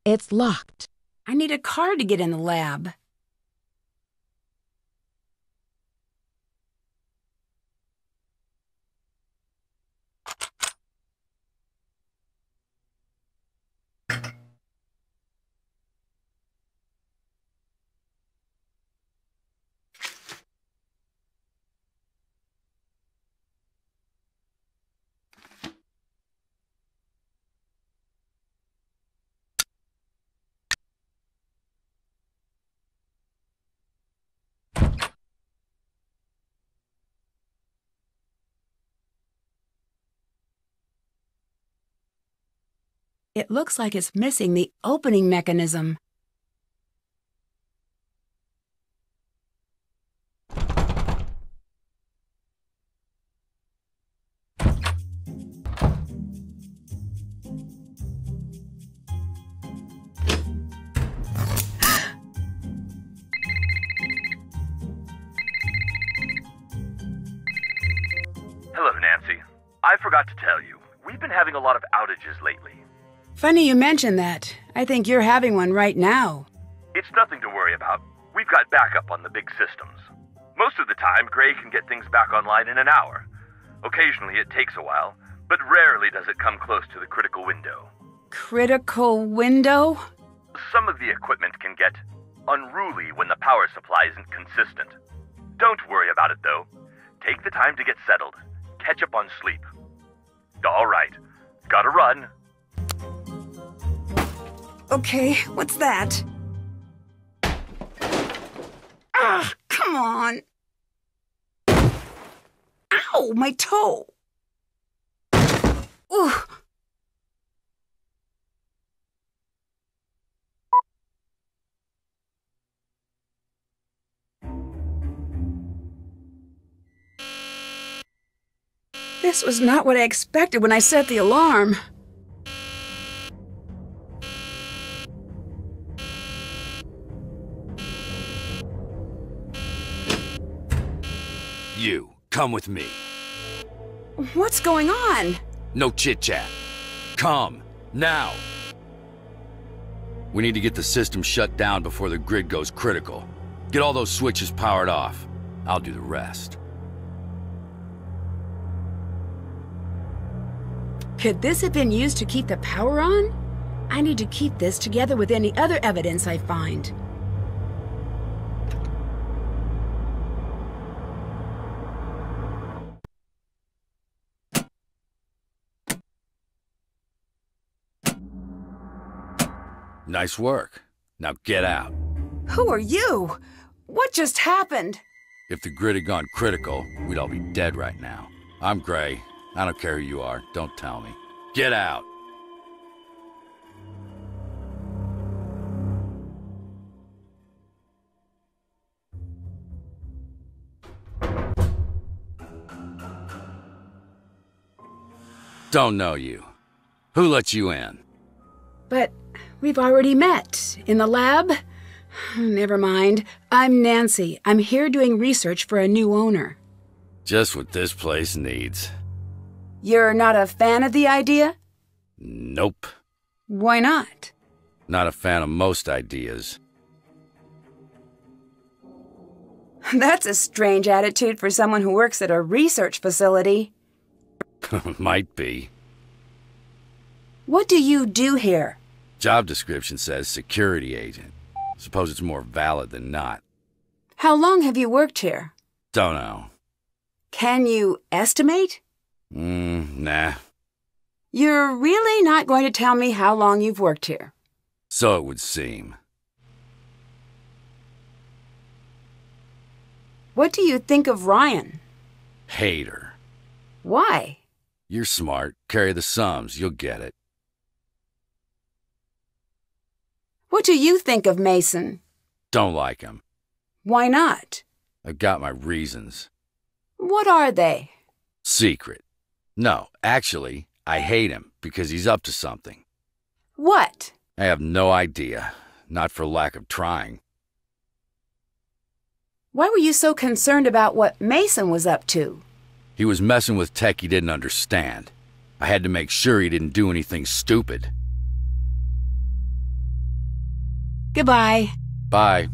It's locked. I need a card to get in the lab. It looks like it's missing the opening mechanism. Hello, Nancy. I forgot to tell you, we've been having a lot of outages lately. Funny you mention that. I think you're having one right now. It's nothing to worry about. We've got backup on the big systems. Most of the time, Gray can get things back online in an hour. Occasionally it takes a while, but rarely does it come close to the critical window. Critical window? Some of the equipment can get unruly when the power supply isn't consistent. Don't worry about it, though. Take the time to get settled. Catch up on sleep. All right. Gotta run. Okay, what's that? Ah, come on. Ow, my toe. Ooh. This was not what I expected when I set the alarm. You, come with me. What's going on? No chit-chat. Come, now. We need to get the system shut down before the grid goes critical. Get all those switches powered off. I'll do the rest. Could this have been used to keep the power on? I need to keep this together with any other evidence I find. Nice work. Now get out. Who are you? What just happened? If the grid had gone critical, we'd all be dead right now. I'm Gray. I don't care who you are. Don't tell me. Get out. Don't know you. Who let you in? But we've already met. In the lab? Never mind. I'm Nancy. I'm here doing research for a new owner. Just what this place needs. You're not a fan of the idea? Nope. Why not? Not a fan of most ideas. That's a strange attitude for someone who works at a research facility. Might be. What do you do here? Job description says security agent. Suppose it's more valid than not. How long have you worked here? Don't know. Can you estimate? Nah. You're really not going to tell me how long you've worked here? So it would seem. What do you think of Ryan? Hate her. Why? You're smart. Carry the sums. You'll get it. What do you think of Mason? Don't like him. Why not? I've got my reasons. What are they? Secret. No, actually, I hate him because he's up to something. What? I have no idea. Not for lack of trying. Why were you so concerned about what Mason was up to? He was messing with tech he didn't understand. I had to make sure he didn't do anything stupid. Goodbye. Bye.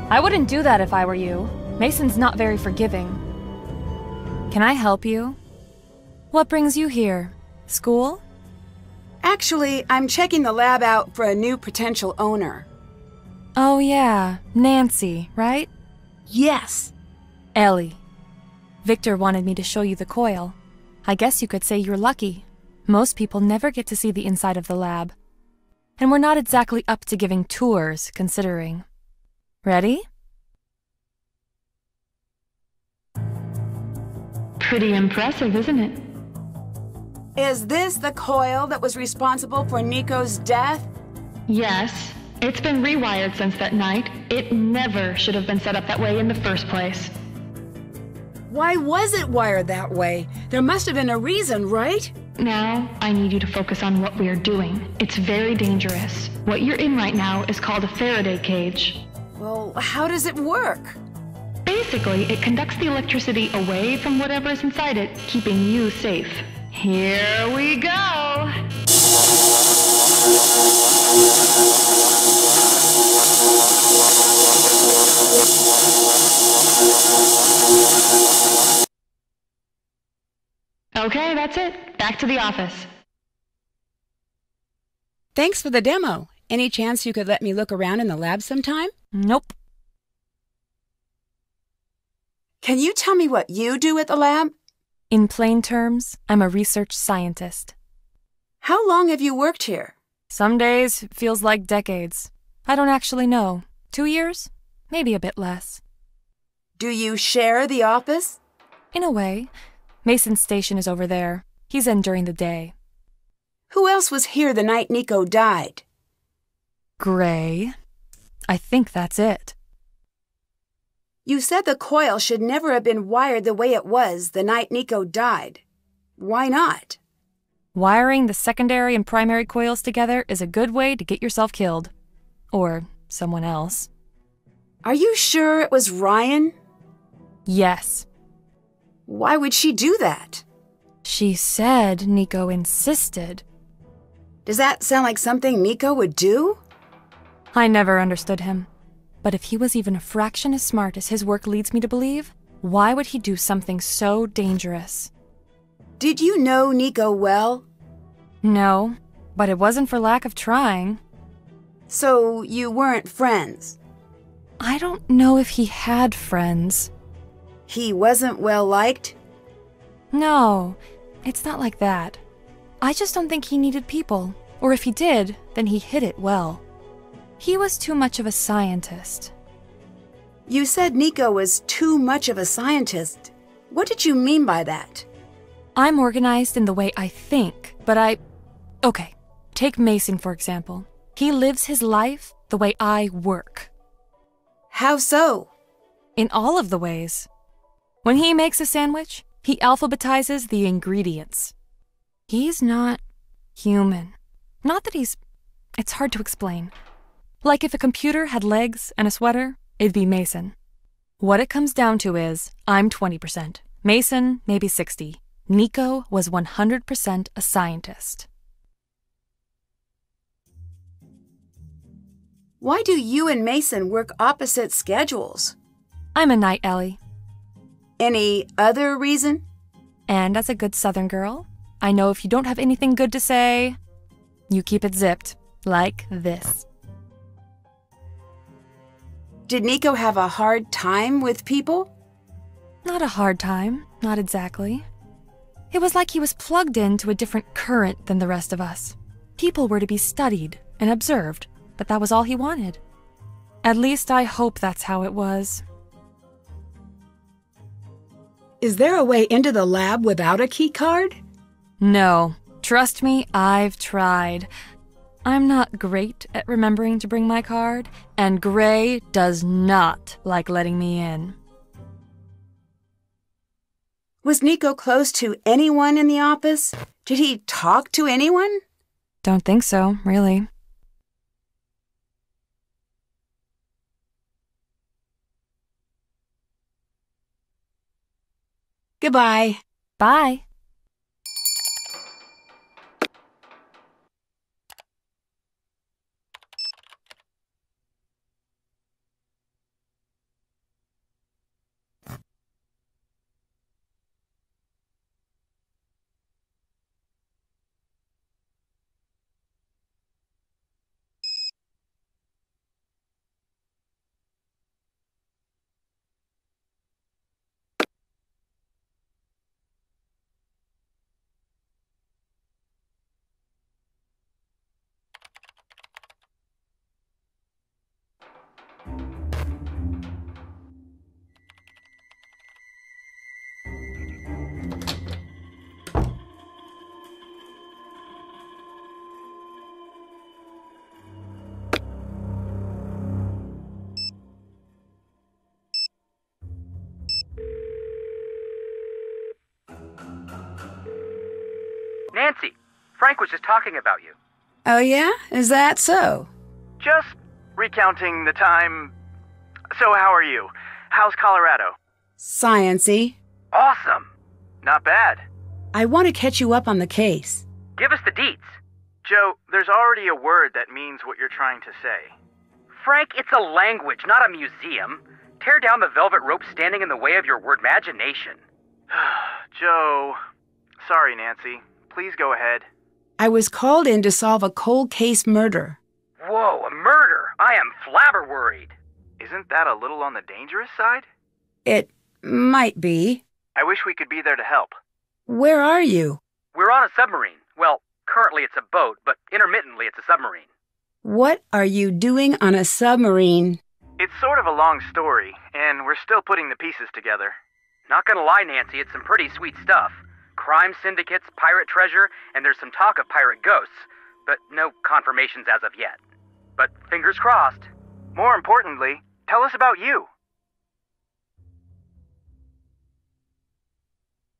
I wouldn't do that if I were you. Mason's not very forgiving. Can I help you? What brings you here? School? Actually, I'm checking the lab out for a new potential owner. Oh yeah, Nancy, right? Yes. Ellie. Victor wanted me to show you the coil. I guess you could say you're lucky. Most people never get to see the inside of the lab. And we're not exactly up to giving tours, considering. Ready? Pretty impressive, isn't it? Is this the coil that was responsible for Nico's death? Yes. It's been rewired since that night. It never should have been set up that way in the first place. Why was it wired that way? There must have been a reason, right? Now, I need you to focus on what we are doing. It's very dangerous. What you're in right now is called a Faraday cage. Well, how does it work? Basically, it conducts the electricity away from whatever is inside it, keeping you safe. Here we go! Okay, that's it. Back to the office. Thanks for the demo. Any chance you could let me look around in the lab sometime? Nope. Can you tell me what you do at the lab? In plain terms, I'm a research scientist. How long have you worked here? Some days it feels like decades. I don't actually know. 2 years? Maybe a bit less. Do you share the office? In a way. Mason's station is over there. He's in during the day. Who else was here the night Nico died? Gray. I think that's it. You said the coil should never have been wired the way it was the night Nico died. Why not? Wiring the secondary and primary coils together is a good way to get yourself killed. Or someone else. Are you sure it was Ryan? Yes. Why would she do that? She said Nico insisted. Does that sound like something Nico would do? I never understood him. But if he was even a fraction as smart as his work leads me to believe, why would he do something so dangerous? Did you know Nico well? No, but it wasn't for lack of trying. So you weren't friends? I don't know if he had friends. He wasn't well liked? No, it's not like that. I just don't think he needed people. Or if he did, then he hid it well. He was too much of a scientist. You said Nico was too much of a scientist. What did you mean by that? I'm organized in the way I think, but Okay, take Mason for example. He lives his life the way I work. How so? In all of the ways. When he makes a sandwich, he alphabetizes the ingredients. He's not human. Not that it's hard to explain. Like if a computer had legs and a sweater, it'd be Mason. What it comes down to is, I'm 20%. Mason, maybe 60. Nico was 100% a scientist. Why do you and Mason work opposite schedules? I'm a night Ellie. Any other reason? And as a good Southern girl, I know if you don't have anything good to say, you keep it zipped, like this. Did Nico have a hard time with people? Not a hard time, not exactly. It was like he was plugged into a different current than the rest of us. People were to be studied and observed, but that was all he wanted. At least I hope that's how it was. Is there a way into the lab without a key card? No. Trust me, I've tried. I'm not great at remembering to bring my card, and Gray does not like letting me in. Was Nico close to anyone in the office? Did he talk to anyone? Don't think so, really. Goodbye. Bye. Nancy, Frank was just talking about you. Oh yeah? Is that so? Just recounting the time. So how are you? How's Colorado? Science-y. Awesome. Not bad. I want to catch you up on the case. Give us the deets. Joe, there's already a word that means what you're trying to say. Frank, it's a language, not a museum. Tear down the velvet rope standing in the way of your word imagination. Joe. Sorry, Nancy. Please go ahead. I was called in to solve a cold case murder. Whoa, a murder! I am flabber worried. Isn't that a little on the dangerous side? It might be. I wish we could be there to help. Where are you? We're on a submarine. Well, currently it's a boat, but intermittently it's a submarine. What are you doing on a submarine? It's sort of a long story, and we're still putting the pieces together. Not gonna lie, Nancy, it's some pretty sweet stuff. Crime syndicates, pirate treasure, and there's some talk of pirate ghosts, but no confirmations as of yet. But fingers crossed. More importantly, tell us about you.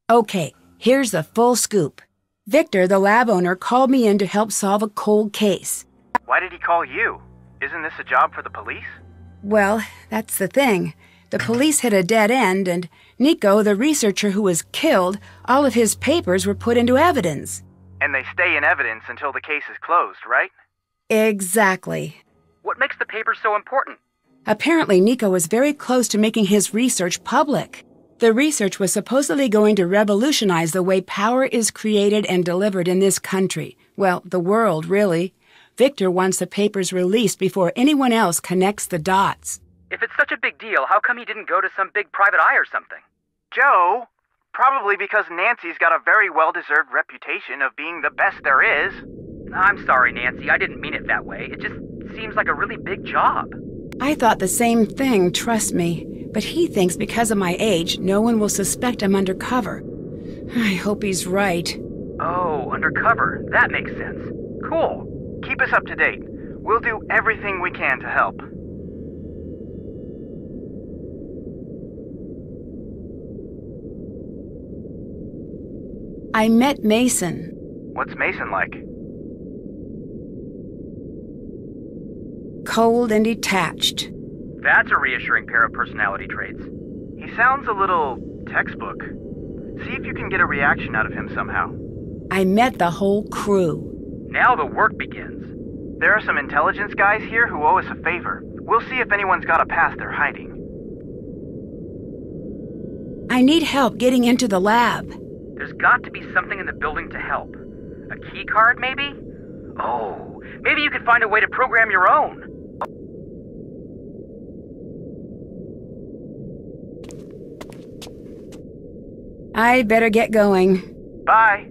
Okay, here's the full scoop. Victor, the lab owner, called me in to help solve a cold case. Why did he call you? Isn't this a job for the police? Well, that's the thing. The police hit a dead end, and Nico, the researcher who was killed, all of his papers were put into evidence. And they stay in evidence until the case is closed, right? Exactly. What makes the papers so important? Apparently, Nico was very close to making his research public. The research was supposedly going to revolutionize the way power is created and delivered in this country. Well, the world, really. Victor wants the papers released before anyone else connects the dots. If it's such a big deal, how come he didn't go to some big private eye or something? Joe, probably because Nancy's got a very well-deserved reputation of being the best there is. I'm sorry, Nancy. I didn't mean it that way. It just seems like a really big job. I thought the same thing, trust me. But he thinks because of my age, no one will suspect I'm undercover. I hope he's right. Oh, undercover. That makes sense. Cool. Keep us up to date. We'll do everything we can to help. I met Mason. What's Mason like? Cold and detached. That's a reassuring pair of personality traits. He sounds a little textbook. See if you can get a reaction out of him somehow. I met the whole crew. Now the work begins. There are some intelligence guys here who owe us a favor. We'll see if anyone's got a past they're hiding. I need help getting into the lab. There's got to be something in the building to help. A key card, maybe? Oh, maybe you could find a way to program your own. I better get going. Bye.